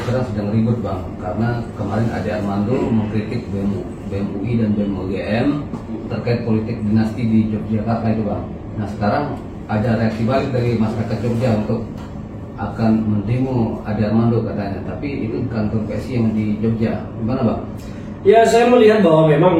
sekarang sedang ribut Bang, karena kemarin Ade Armando mengkritik BEM UI dan BEM UGM terkait politik dinasti di Yogyakarta itu Bang. Nah sekarang ada reaksi balik dari masyarakat Jogja untuk akan mendemo Ade Armando katanya, tapi itu kantor PSI yang di Jogja. Gimana Bang? Ya, saya melihat bahwa memang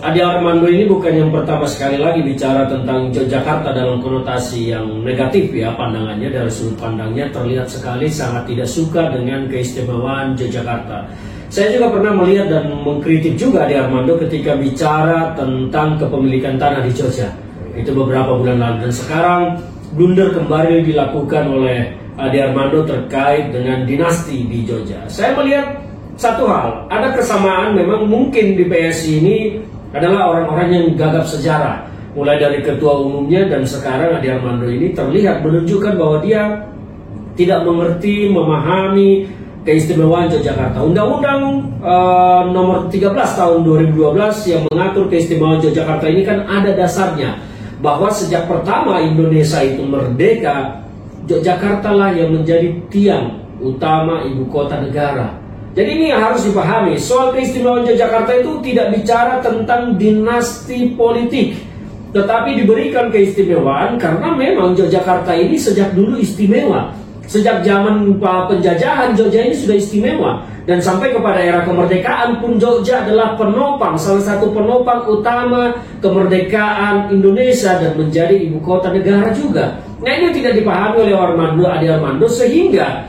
Ade Armando ini bukan yang pertama sekali lagi bicara tentang Yogyakarta dalam konotasi yang negatif ya pandangannya. Dari sudut pandangnya terlihat sekali sangat tidak suka dengan keistimewaan Yogyakarta. Saya juga pernah melihat dan mengkritik juga Ade Armando ketika bicara tentang kepemilikan tanah di Jogja. Itu beberapa bulan lalu, dan sekarang blunder kembali dilakukan oleh Ade Armando terkait dengan dinasti di Jogja. Saya melihat satu hal, ada kesamaan memang mungkin di PSI ini adalah orang-orang yang gagap sejarah, mulai dari ketua umumnya dan sekarang Ade Armando ini terlihat menunjukkan bahwa dia tidak mengerti, memahami keistimewaan Yogyakarta. Undang-Undang nomor 13 tahun 2012 yang mengatur keistimewaan Yogyakarta ini kan ada dasarnya bahwa sejak pertama Indonesia itu merdeka, Yogyakarta lah yang menjadi tiang utama ibu kota negara. Jadi ini harus dipahami, soal keistimewaan Yogyakarta itu tidak bicara tentang dinasti politik, tetapi diberikan keistimewaan karena memang Yogyakarta ini sejak dulu istimewa. Sejak zaman penjajahan Jogja ini sudah istimewa, dan sampai kepada era kemerdekaan pun Jogja adalah penopang, salah satu penopang utama kemerdekaan Indonesia dan menjadi ibu kota negara juga. Nah ini tidak dipahami oleh Ade Armando, sehingga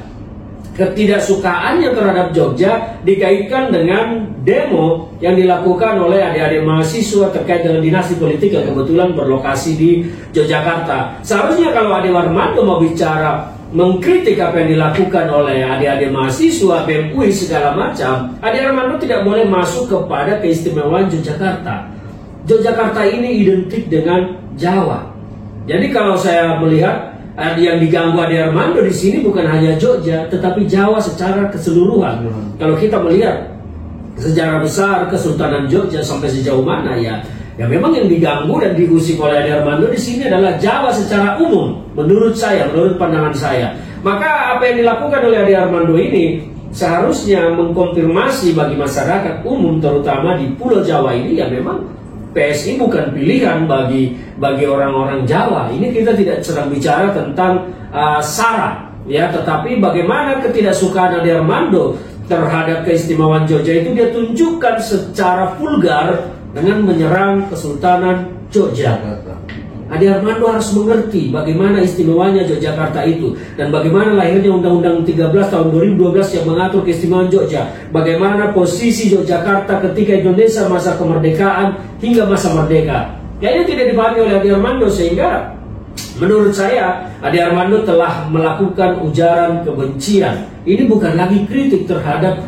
ketidaksukaannya terhadap Jogja dikaitkan dengan demo yang dilakukan oleh adik-adik mahasiswa terkait dengan dinasti politik yang kebetulan berlokasi di Yogyakarta. Seharusnya kalau Ade Armando mau bicara mengkritik apa yang dilakukan oleh adik-adik mahasiswa, BEM UI segala macam, Ade Armando tidak boleh masuk kepada keistimewaan Yogyakarta. Yogyakarta ini identik dengan Jawa. Jadi kalau saya melihat yang diganggu Ade Armando di sini bukan hanya Jogja, tetapi Jawa secara keseluruhan. Kalau kita melihat sejarah besar Kesultanan Jogja sampai sejauh mana ya memang yang diganggu dan diusik oleh Ade Armando di sini adalah Jawa secara umum. Menurut saya, menurut pandangan saya, maka apa yang dilakukan oleh Ade Armando ini seharusnya mengkonfirmasi bagi masyarakat umum, terutama di Pulau Jawa ini, ya memang PSI bukan pilihan bagi orang-orang Jawa. Ini kita tidak sedang bicara tentang sara, ya, tetapi bagaimana ketidaksukaan Ade Armando terhadap keistimewaan Jogja itu dia tunjukkan secara vulgar dengan menyerang Kesultanan Jogja. Ade Armando harus mengerti bagaimana istimewanya Yogyakarta itu, dan bagaimana lahirnya Undang-Undang 13 tahun 2012 yang mengatur keistimewaan Jogja, bagaimana posisi Yogyakarta ketika Indonesia masa kemerdekaan hingga masa merdeka. Ya, ini tidak dipahami oleh Ade Armando, sehingga menurut saya Ade Armando telah melakukan ujaran kebencian. Ini bukan lagi kritik terhadap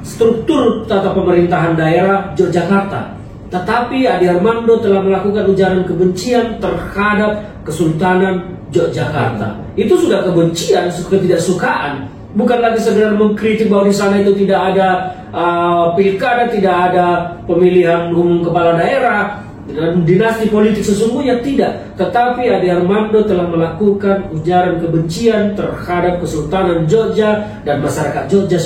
struktur tata pemerintahan daerah Yogyakarta, tetapi Ade Armando telah melakukan ujaran kebencian terhadap Kesultanan Yogyakarta. Itu sudah kebencian, ketidaksukaan. Bukan lagi sekedar mengkritik bahwa di sana itu tidak ada pilkada, tidak ada pemilihan umum kepala daerah dan dinasti politik sesungguhnya, tidak. Tetapi Ade Armando telah melakukan ujaran kebencian terhadap Kesultanan Jogja dan masyarakat Jogja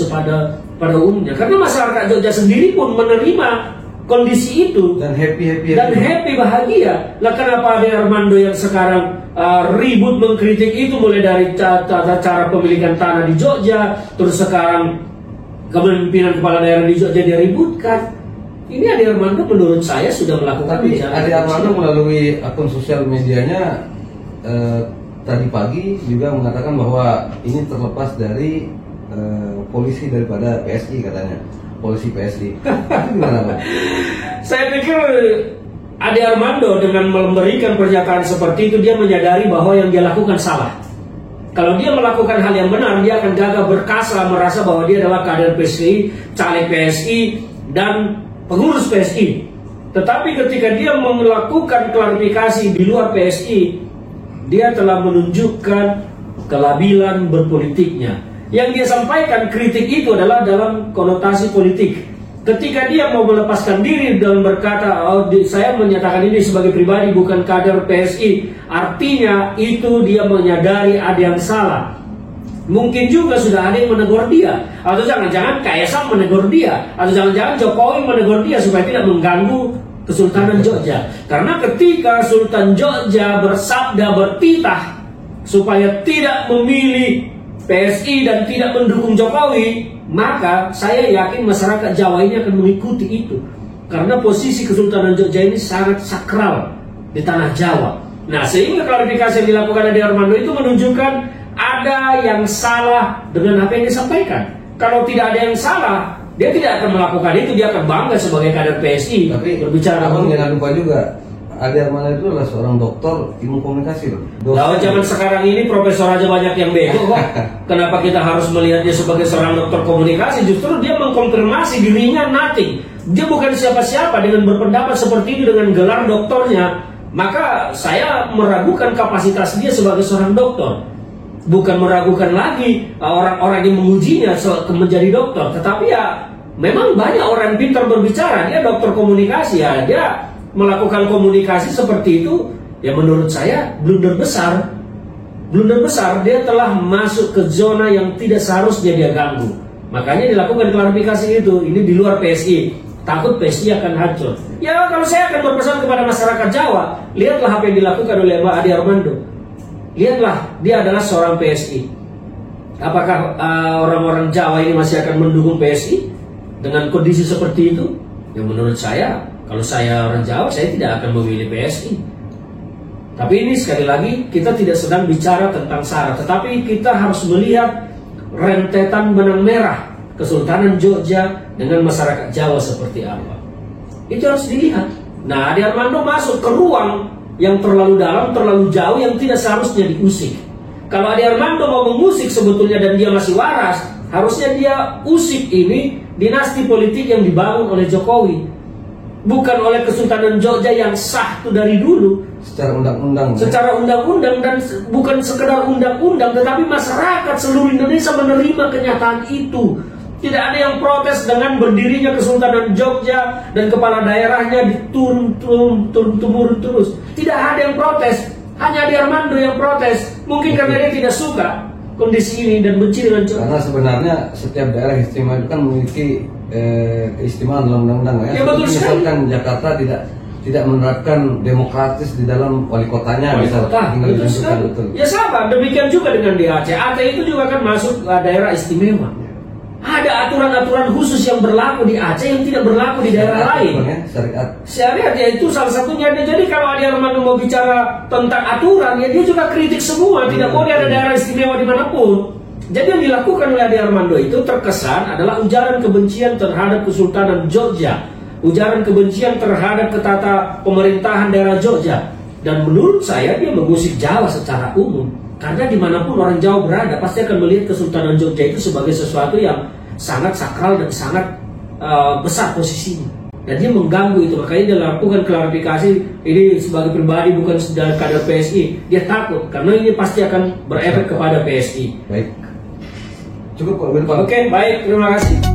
pada umumnya. Karena masyarakat Jogja sendiri pun menerima kondisi itu dan happy bahagia. Lah kenapa Ade Armando yang sekarang ribut mengkritik itu, mulai dari tata cara pemilikan tanah di Jogja, terus sekarang kepemimpinan kepala daerah di Jogja dia ributkan. Ini Ade Armando menurut saya sudah melakukan. Tapi Ade Armando melalui akun sosial medianya tadi pagi juga mengatakan bahwa ini terlepas dari polisi daripada PSI katanya. Polisi PSI. Gimana Pak? Saya pikir Ade Armando dengan memberikan pernyataan seperti itu, dia menyadari bahwa yang dia lakukan salah. Kalau dia melakukan hal yang benar, dia akan gagah berkasa, merasa bahwa dia adalah kader PSI, caleg PSI, dan pengurus PSI. Tetapi ketika dia melakukan klarifikasi di luar PSI, dia telah menunjukkan kelabilan berpolitiknya. Yang dia sampaikan kritik itu adalah dalam konotasi politik. Ketika dia mau melepaskan diri dan berkata, saya menyatakan ini sebagai pribadi bukan kader PSI, artinya itu dia menyadari ada yang salah. Mungkin juga sudah ada yang menegur dia, atau jangan-jangan Kaisang menegur dia, atau jangan-jangan Jokowi menegur dia supaya tidak mengganggu Kesultanan Jogja. Karena ketika Sultan Jogja bersabda bertitah supaya tidak memilih PSI dan tidak mendukung Jokowi, maka saya yakin masyarakat Jawa ini akan mengikuti itu. Karena posisi Kesultanan Jogja ini sangat sakral di tanah Jawa. Nah, sehingga klarifikasi yang dilakukan Ade Armando itu menunjukkan ada yang salah dengan apa yang disampaikan. Kalau tidak ada yang salah, dia tidak akan melakukan itu. Dia akan bangga sebagai kader PSI. Tapi berbicara abang jangan lupa juga, Ade Armando itu adalah seorang dokter ilmu komunikasi loh. Kalau zaman sekarang ini profesor aja banyak yang bego kok. Kenapa kita harus melihat dia sebagai seorang dokter komunikasi? Justru dia mengkonfirmasi dirinya nothing. Dia bukan siapa-siapa dengan berpendapat seperti itu dengan gelar doktornya. Maka saya meragukan kapasitas dia sebagai seorang dokter. Bukan meragukan lagi orang-orang yang mengujinya menjadi dokter. Tetapi ya memang banyak orang pintar berbicara. Dia dokter komunikasi ya. Dia melakukan komunikasi seperti itu. Ya menurut saya blunder besar. Blunder besar. Dia telah masuk ke zona yang tidak seharusnya dia ganggu. Makanya dilakukan klarifikasi itu. Ini di luar PSI. Takut PSI akan hancur. Ya kalau saya akan berpesan kepada masyarakat Jawa, lihatlah apa yang dilakukan oleh Mbak Ade Armando. Lihatlah, dia adalah seorang PSI. Apakah orang-orang Jawa ini masih akan mendukung PSI dengan kondisi seperti itu? Ya menurut saya, kalau saya orang Jawa, saya tidak akan memilih PSI. Tapi ini sekali lagi, kita tidak sedang bicara tentang sara, tetapi kita harus melihat rentetan benang merah Kesultanan Jogja dengan masyarakat Jawa seperti apa. Itu harus dilihat. Nah, Ade Armando masuk ke ruang yang terlalu dalam, terlalu jauh, yang tidak seharusnya diusik. Kalau Ade Armando mau mengusik sebetulnya dan dia masih waras, harusnya dia usik ini dinasti politik yang dibangun oleh Jokowi, bukan oleh Kesultanan Jogja yang sah itu dari dulu. Secara undang-undang. Secara undang-undang, dan bukan sekedar undang-undang, tetapi masyarakat seluruh Indonesia menerima kenyataan itu. Tidak ada yang protes dengan berdirinya Kesultanan Jogja dan kepala daerahnya diturun-temurun terus. Tidak ada yang protes, hanya Ade Armando yang protes. Mungkin karena dia tidak suka kondisi ini dan benci dengan Jogja. Karena sebenarnya setiap daerah istimewa itu kan memiliki keistimewaan dalam undang-undang ya. Ya betul sekali. Misalkan Jakarta tidak menerapkan demokratis di dalam wali kotanya, Betul sekali. Ya sama, demikian juga dengan di Aceh. Aceh itu juga kan masuk daerah istimewa. Ada aturan-aturan khusus yang berlaku di Aceh yang tidak berlaku di daerah lain. Syariat ya itu salah satunya. Jadi kalau Ade Armando mau bicara tentang aturan, ya dia juga kritik semua. Tidak boleh ada daerah istimewa dimanapun. Jadi yang dilakukan oleh Ade Armando itu terkesan adalah ujaran kebencian terhadap Kesultanan Jogja, ujaran kebencian terhadap ketata pemerintahan daerah Jogja. Dan menurut saya dia mengusik Jawa secara umum. Karena dimanapun orang Jawa berada pasti akan melihat Kesultanan Jogja itu sebagai sesuatu yang sangat sakral dan sangat besar posisinya. Dan dia mengganggu itu, makanya dia lakukan klarifikasi. Ini sebagai pribadi, bukan sebagai kader PSI. Dia takut karena ini pasti akan berefek kepada PSI. Baik, cukup. Oke, baik, terima kasih.